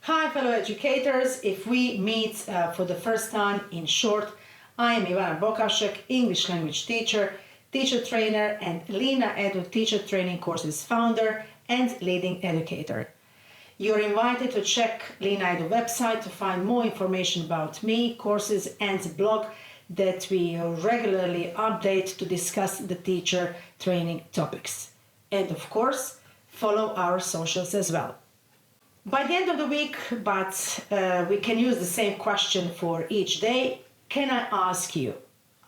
Hi fellow educators, if we meet for the first time, in short, I am Ivana Bokavšek, English language teacher, teacher trainer and Lina Edu teacher training courses founder and leading educator. You're invited to check Lina Edu website to find more information about me, courses and blog that we regularly update to discuss the teacher training topics. And of course, follow our socials as well. By the end of the week, but we can use the same question for each day, can I ask you,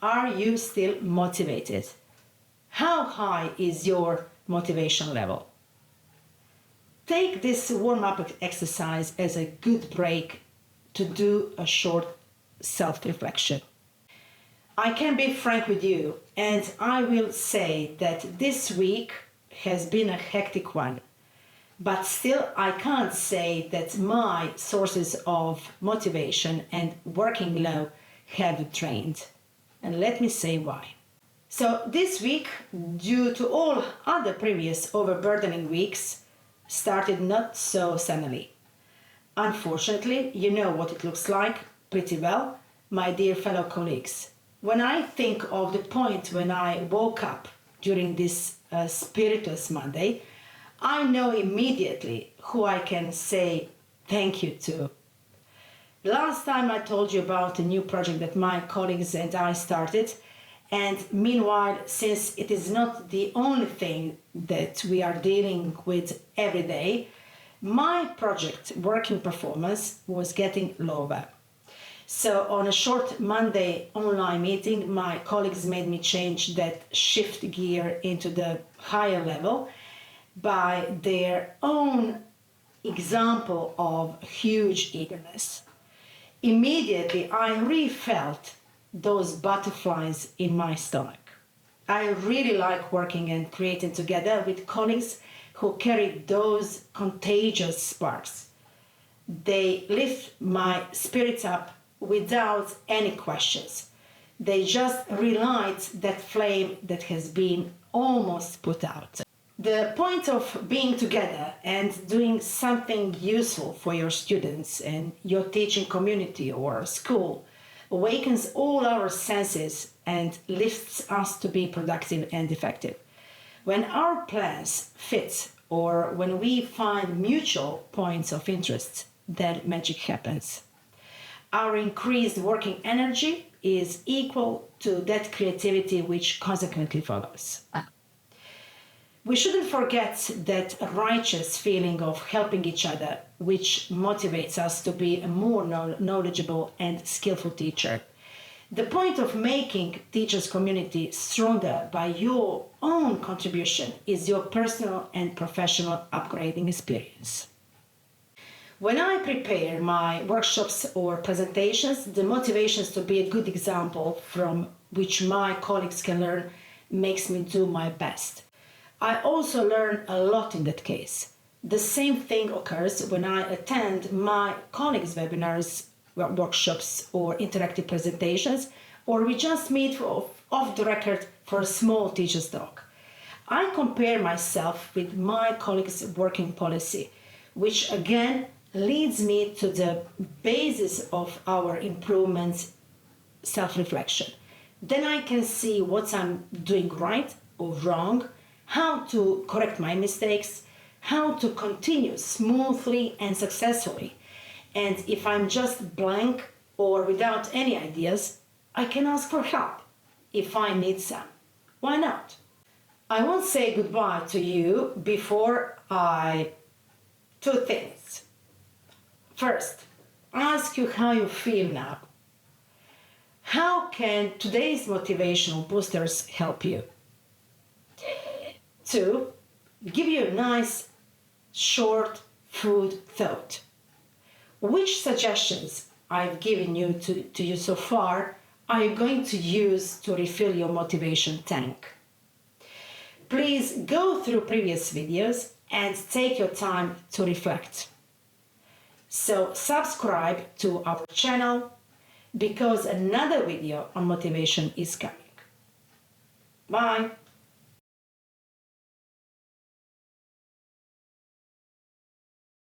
are you still motivated? How high is your motivation level? Take this warm-up exercise as a good break to do a short self-reflection. I can be frank with you, and I will say that this week has been a hectic one. But still, I can't say that my sources of motivation and working low have drained. And let me say why. So this week, due to all other previous overburdening weeks, started not so sunnily. Unfortunately, you know what it looks like pretty well, my dear fellow colleagues. When I think of the point when I woke up during this spiritless Monday, I know immediately who I can say thank you to. Last time I told you about a new project that my colleagues and I started, and meanwhile, since it is not the only thing that we are dealing with every day, my project working performance was getting lower. So on a short Monday online meeting, my colleagues made me change that shift gear into the higher level by their own example of huge eagerness. Immediately, I really felt those butterflies in my stomach. I really like working and creating together with colleagues who carry those contagious sparks. They lift my spirits up without any questions. They just relight that flame that has been almost put out. The point of being together and doing something useful for your students and your teaching community or school awakens all our senses and lifts us to be productive and effective. When our plans fit or when we find mutual points of interest, then magic happens. Our increased working energy is equal to that creativity which consequently follows. We shouldn't forget that righteous feeling of helping each other, which motivates us to be a more knowledgeable and skillful teacher. The point of making teachers' community stronger by your own contribution is your personal and professional upgrading experience. When I prepare my workshops or presentations, the motivations to be a good example from which my colleagues can learn makes me do my best. I also learn a lot in that case. The same thing occurs when I attend my colleagues' webinars, workshops, or interactive presentations, or we just meet off the record for a small teacher's talk. I compare myself with my colleagues' working policy, which again leads me to the basis of our improvements, self-reflection. Then I can see what I'm doing right or wrong, how to correct my mistakes, how to continue smoothly and successfully. And if I'm just blank or without any ideas, I can ask for help if I need some. Why not? I won't say goodbye to you before two things. First, ask you how you feel now. How can today's motivational boosters help you? 2, give you a nice, short food thought. Which suggestions I've given you to you so far are you going to use to refill your motivation tank? Please go through previous videos and take your time to reflect. So subscribe to our channel because another video on motivation is coming. Bye.